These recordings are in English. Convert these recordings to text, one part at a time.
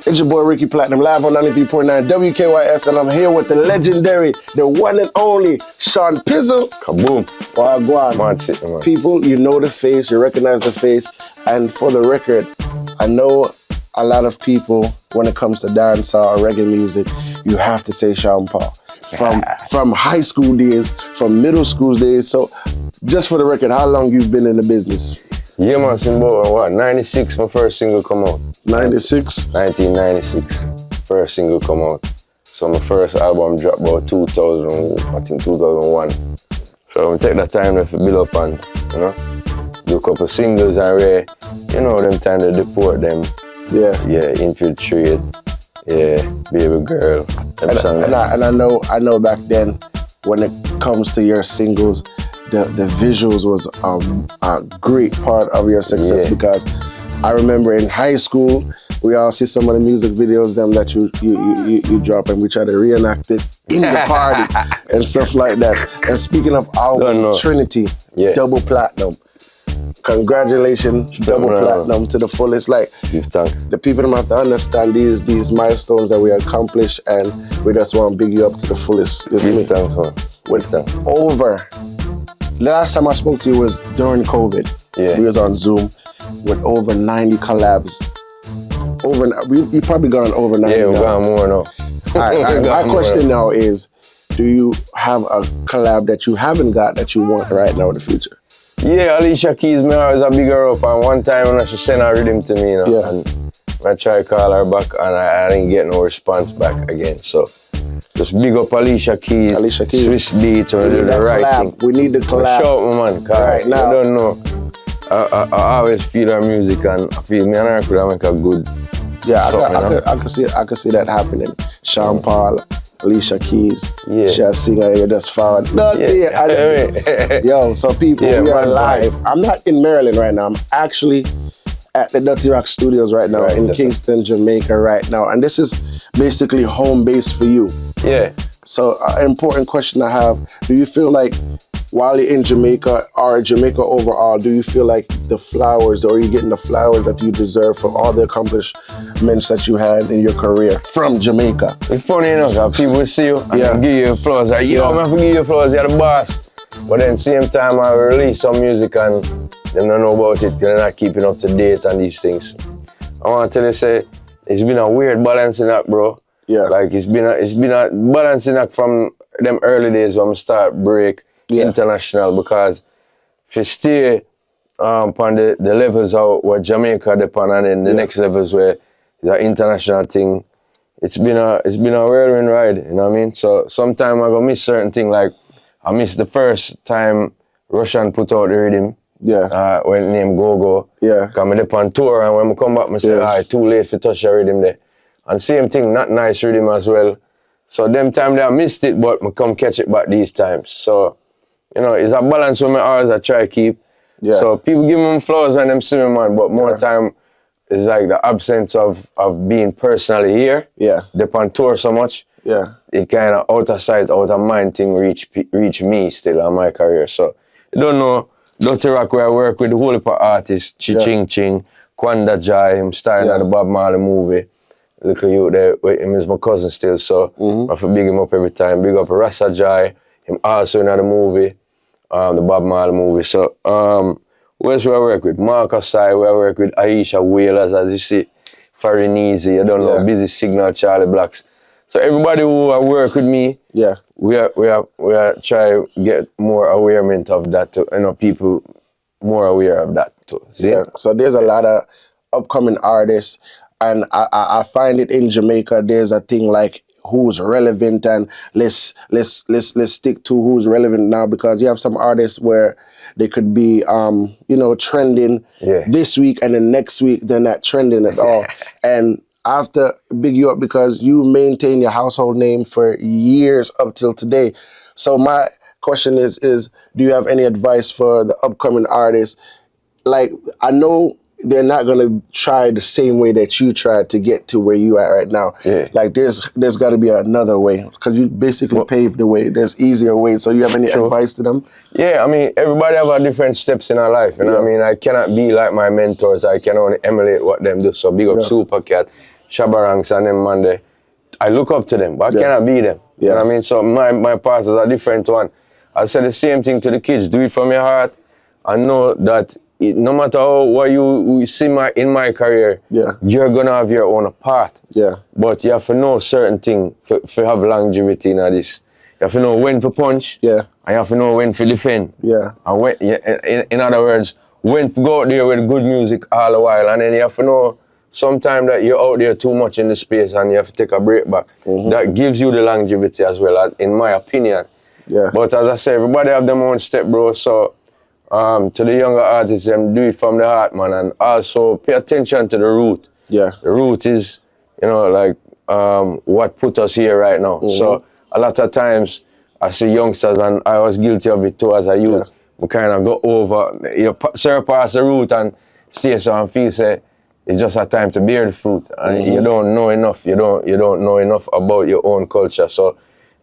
It's your boy Ricky Platinum, live on 93.9 WKYS, and I'm here with the legendary, the one and only Sean Pizzle. Kaboom. Wagwan. People, you know the face, you recognize the face, and for the record, I know a lot of people, when it comes to dancehall or reggae music, you have to say Sean Paul. From high school days, from middle school days. So, just for the record, how long you've been in the business? Yeah, man, since about 96, my first single come out. 96? 1996, first single come out. So my first album dropped about 2001. So I take that time to build up and, do a couple singles and them time to deport them. Yeah, Infiltrate. Yeah, Baby Girl. And I know back then, when it comes to your singles, the visuals was a great part of your success, because I remember in high school, we all see some of the music videos that you drop, and we try to reenact it in the party and stuff like that. And speaking of our Trinity, double platinum. Congratulations, double platinum to the fullest. Like, the people don't have to understand these milestones that we accomplish, and we just want to big you up to the fullest. Last time I spoke to you was during COVID. Yeah. We was on Zoom with over 90 collabs. We probably gone over 90. Yeah, we've gone more now. All right. My question now is, do you have a collab that you haven't got that you want right now in the future? Yeah, Alicia Keys, me always a big her up, and one time when she sent her rhythm to me, and I tried to call her back, and I didn't get no response back again. So just big up Alicia Keys, Swiss Beats, and do the right thing. We need the collab. Shout my man, cause right now. I don't know. I always feel her music, and I feel me and her could make a good. Yeah, I could see that happening. Sean Paul, Alicia Keys, she's a singer, you're just forward. Yo, so people, we are live. I'm not in Maryland right now. I'm actually at the Dirty Rock Studios right now in Kingston, Jamaica right now. And this is basically home base for you. Yeah. So an important question I have, do you feel like while you're in Jamaica, or Jamaica overall, do you feel like the flowers, or are you getting the flowers that you deserve for all the accomplishments that you had in your career from Jamaica? It's funny enough, people will see you and give you flowers. Like, yo, I'm going to give you flowers, you're the boss. But then same time I release some music and they don't know about it, they're not keeping up to date on these things. I want to tell you, it's been a weird balancing act, bro. Yeah. Like it's been a balancing act from them early days when I start break international, because if you stay upon the levels of what Jamaica depend on, and the next levels where it's an international thing, it's been a whirlwind ride, you know what I mean? So sometimes I go miss certain things, like I missed the first time Russian put out the rhythm. Yeah. When named Go-Go. Yeah. Because I'm on tour, and when I come back, I say, too late to touch the rhythm there. And same thing, not nice rhythm as well. So them time I missed it, but I come catch it back these times. So, it's a balance with my hours I try to keep. Yeah. So people give me flowers when them see me, man, but more time is like the absence of being personally here. Yeah. They on tour so much. Yeah. It kind of out of sight, out of mind thing reach me still on my career. So, you don't know, Dirty Rock, where I work with the whole heap of artists, Ching Ching, Kwanda Jai, I'm starring at the Bob Marley movie. Look at you there, him is my cousin still, so I have to big him up every time. Big up Rasa Jai, him also in the movie, the Bob Marley movie. So, who else we I work with? Marcus Sai, we I work with Aisha Whalers, as you see, Farinese, I don't know, Busy Signal, Charlie Blacks. So everybody who work with me, we are try to get more awareness of that too. People more aware of that too. See? Yeah. So there's a lot of upcoming artists, and I find it in Jamaica. There's a thing like who's relevant, and let's stick to who's relevant now, because you have some artists where they could be trending this week, and then next week they're not trending at all. And I have to big you up because you maintain your household name for years up till today. So my question is do you have any advice for the upcoming artists? Like, I know they're not gonna try the same way that you tried to get to where you are right now. Yeah. Like there's got to be another way because you basically paved the way. There's easier ways. So you have any advice to them? Yeah, I mean, everybody have a different steps in our life. You know what I mean? I cannot be like my mentors. I can only emulate what them do. So big up Supercat, Shabaranks and them man there. I look up to them, but I cannot be them. You know what I mean? So my path is a different one. I say the same thing to the kids. Do it from your heart. I know that no matter what you see in my career, you're going to have your own path. Yeah. But you have to know certain things for have longevity in this. You have to know when to punch. Yeah. And you have to know when to defend. Yeah. And when, in other words, when to go out there with good music all the while. And then you have to know sometimes that you're out there too much in the space and you have to take a break back. That gives you the longevity as well, in my opinion. Yeah. But as I say, everybody have their own step, bro. So to the younger artists, them do it from the heart, man. And also pay attention to the root. Yeah. The root is, you know, like what put us here right now. So a lot of times I see youngsters, and I was guilty of it too as a youth. We kind of go over, you surpass the root and stay so and feel say it's just a time to bear the fruit. And you don't know enough. You don't know enough about your own culture. So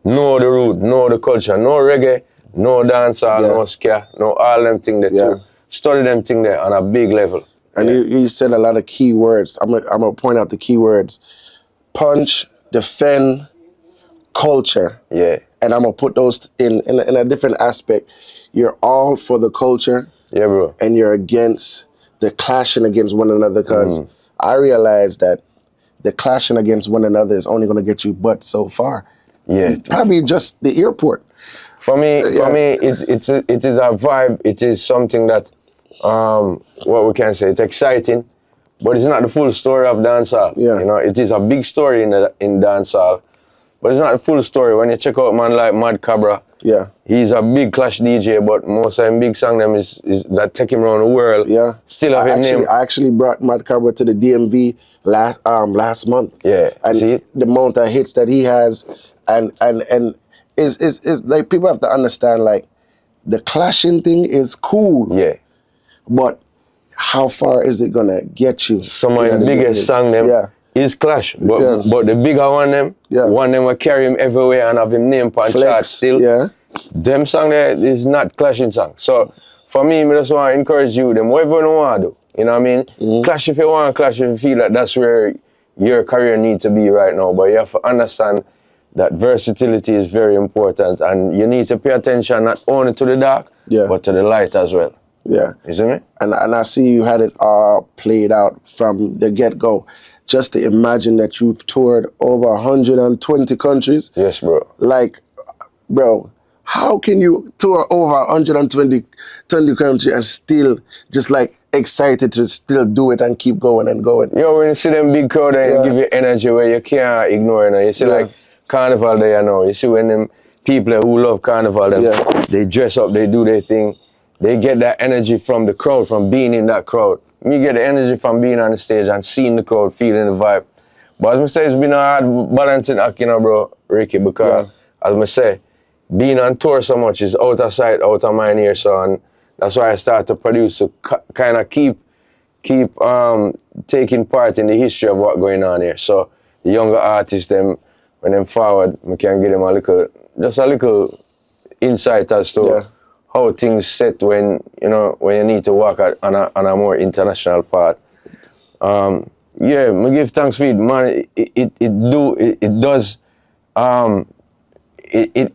know the root, know the culture, know reggae, know dancehall, know ska, know all them things there too. Study them things there on a big level. And you said a lot of key words. I'm gonna point out the key words: punch, defend, culture. Yeah. And I'm gonna put those in a different aspect. You're all for the culture. Yeah, bro. And you're against the clashing against one another, because I realize that the clashing against one another is only gonna get you but so far. Yeah. Probably just the airport. For me, it is a vibe. It is something that, what we can say, it's exciting, but it's not the full story of dancehall. Yeah. You know, it is a big story in dancehall, but it's not the full story. When you check out man like Mad Cabra, he's a big clash DJ, but most of him big song them is that take him around the world. Yeah. Still have his name. I actually brought Mad Cabra to the DMV last month. Yeah. And see? The amount of hits that he has, and is like, people have to understand, like, the clashing thing is cool. Yeah. But how far is it gonna get you? Some of the biggest song them is clash. But the bigger one them will carry him everywhere and have him name on charts still. Yeah. Them song there is not clashing song. So for me, I just want to encourage you, them whatever you want to do. You know what I mean? Clash if you want, clash if you feel like that's where your career needs to be right now. But you have to understand that versatility is very important, and you need to pay attention not only to the dark, but to the light as well. Yeah. You see me? And I see you had it all played out from the get-go. Just to imagine that you've toured over 120 countries. Yes, bro. Like, bro, how can you tour over 120 countries and still just like excited to still do it and keep going and going? Yo, when you see them big crowd and give you energy where you can't ignore it. You see like Carnival there, you know. You see when them people who love Carnival, they dress up, they do their thing. They get that energy from the crowd, from being in that crowd. Me get the energy from being on the stage and seeing the crowd, feeling the vibe. But as I say, it's been a hard balancing act, you know, bro, Ricky, because as I say, being on tour so much is out of sight, out of mind here, so, and that's why I started to produce, to kind of keep taking part in the history of what's going on here. So the younger artists, them, when them forward, we can give them a little insight as to how things set when you need to work on a more international path. Me give thanks for it, man. It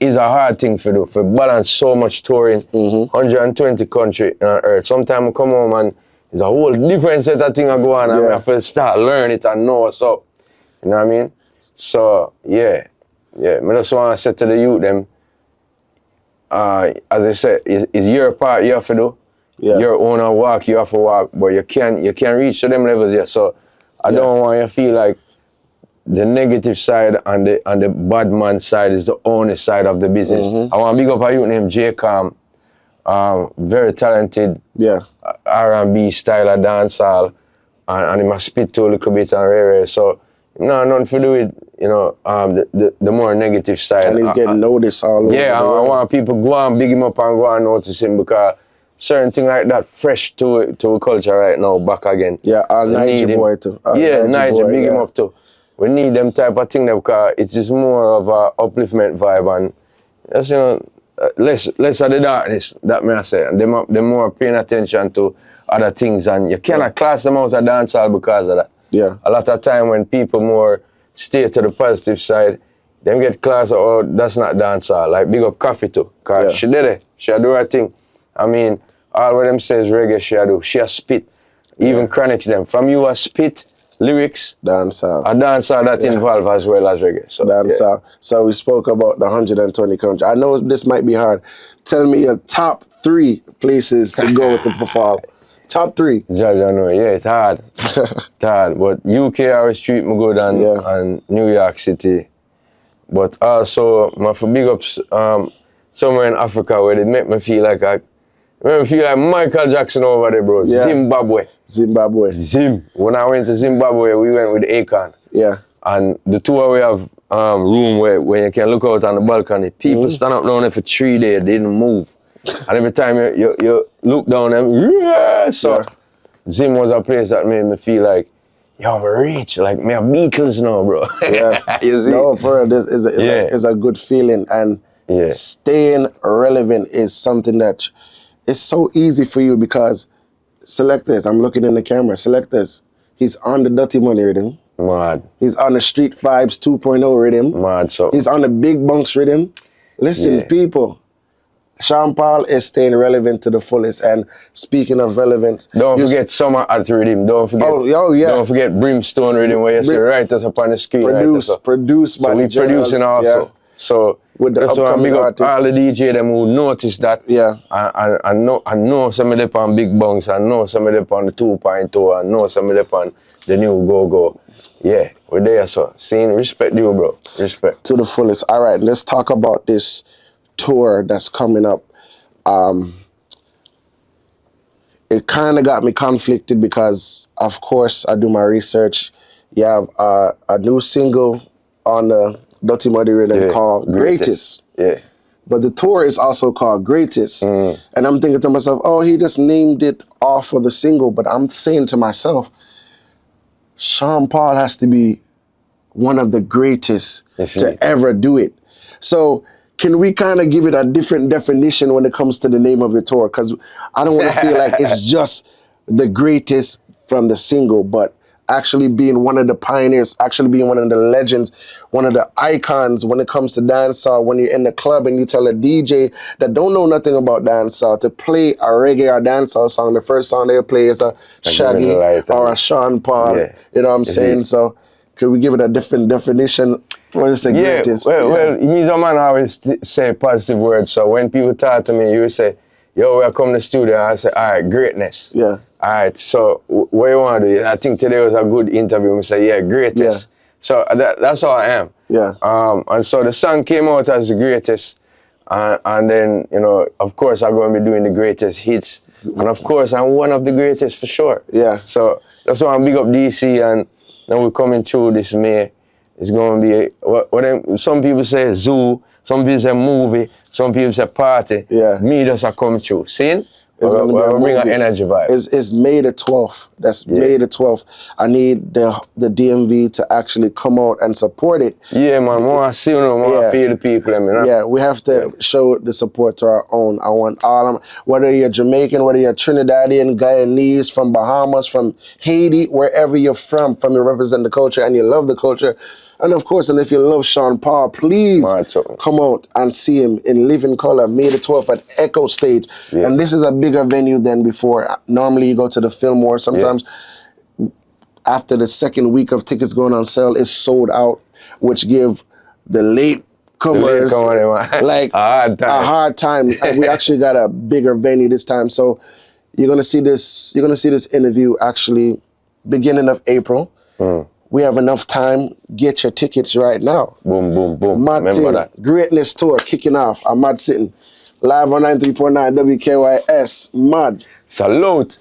is a hard thing to do, for balance so much touring, 120 countries on earth. Sometimes I come home and it's a whole different set of things that go on, and I have to start learning it and know what's up. You know what I mean? So I just want to say to the youth them, as I said, it's your part you have to do. Yeah. Your own walk, you have to walk, but you can't reach to them levels yet. So I don't want you to feel like the negative side and the bad man side is the only side of the business. I want to big up a youth named J. Calm, very talented R&B style of dancehall, and he must spit to a little bit and rare. So nothing to do with the more negative side. And he's getting noticed all over. Yeah, I want people go and big him up and go and notice him, because certain thing like that fresh to a culture right now back again. Yeah, Niger boy too. Niger, big him yeah. up too. We need them type of thing because it's just more of a upliftment vibe and just, you know, less of the darkness, that may I say. And they're more paying attention to other things and you cannot class them out of dancehall because of that. Yeah. A lot of time when people more stay to the positive side, them get class, oh, that's not dancehall. Like big up Coffee too, cause she did it. She do her thing. I mean, all what them says reggae she do. She a spit. Even Chronics them. From you a spit, lyrics, dancehall. A dancehall that involve as well as reggae. So dancehall. So we spoke about the 120 countries. I know this might be hard. Tell me your top 3 places to go to perform. Top 3. Judge, I know. Yeah, it's hard. It's hard. But UK always treat me good and New York City. But also, my for big ups somewhere in Africa where they make me feel like Michael Jackson over there, bro. Yeah. Zimbabwe. When I went to Zimbabwe, we went with Akon. Yeah. And the tour we have room where you can look out on the balcony. People stand up down there for 3 days, they didn't move. And every time you look down them, so Zim was a place that made me feel like, yo, I'm rich, like me a Beatles now, bro. Yeah. You see? No, for real, this is a good feeling, and staying relevant is something that it's so easy for you because Selectors, I'm looking in the camera, Selectors, he's on the Dirty Money rhythm. Mad. He's on the Street Vibes 2.0 rhythm. Mad, so. He's on the Big Bunks rhythm. Listen, people, Sean Paul is staying relevant to the fullest. And speaking of relevant, don't forget Summer at Rhythm. Don't forget. Don't forget Brimstone Rhythm, where you see writers up on the screen. Produced by we producing also. Yeah. So with the that's why I'm big up all the DJ them who noticed that. Yeah. I know some of them on Big Bunks. I know some of them on the 2.0. I know some of them on the new Go. Yeah, we're there, so. Seeing respect you, bro. Respect. To the fullest. All right, let's talk about this tour that's coming up. It kind of got me conflicted because, of course, I do my research. You have a new single on the Dirty Muddy rhythm called Greatest. Yeah. But the tour is also called Greatest. And I'm thinking to myself, oh, he just named it off of the single. But I'm saying to myself, Sean Paul has to be one of the greatest to ever do it. So can we kind of give it a different definition when it comes to the name of the tour? Because I don't want to feel like it's just the greatest from the single, but actually being one of the pioneers, actually being one of the legends, one of the icons when it comes to dancehall. When you're in the club and you tell a DJ that don't know nothing about dancehall to play a reggae or dancehall song, the first song they'll play is a Shaggy or a Sean Paul. Yeah. You know what I'm saying? So could we give it a different definition? What is the greatest? Well, me as a man always say positive words. So when people talk to me, you say, yo, we come to the studio, I say, all right, greatness. Yeah. All right, so what you want to do? I think today was a good interview. I say, yeah, greatest. Yeah. So that's how I am. Yeah. And so the song came out as the greatest. And then, you know, of course, I'm going to be doing the greatest hits. And of course, I'm one of the greatest for sure. Yeah. So that's why I'm big up DC. And then we're coming through this May. It's going to be, some people say zoo, some people say movie, some people say party. Yeah. Me just are coming through. See? It's going to bring an energy vibe. It's May the 12th. That's May the 12th. I need the DMV to actually come out and support it. Yeah, man. More see you know, more feel the people. Yeah, we have to show the support to our own. I want all of them, whether you're Jamaican, whether you're Trinidadian, Guyanese, from Bahamas, from Haiti, wherever you're from you represent the culture and you love the culture. And of course, and if you love Sean Paul, please come out and see him in living color, May the 12th at Echo Stage. Yeah. And this is a bigger venue than before. Normally you go to the Fillmore. Sometimes after the second week of tickets going on sale, it's sold out, which give the late comers like a hard time. And we actually got a bigger venue this time. So you're gonna see this interview actually beginning of April. We have enough time. Get your tickets right now. Boom, boom, boom. Mad Remember that. Greatness Tour kicking off. I'm Mad Sitting. Live on 93.9 WKYS. Mad. Salute.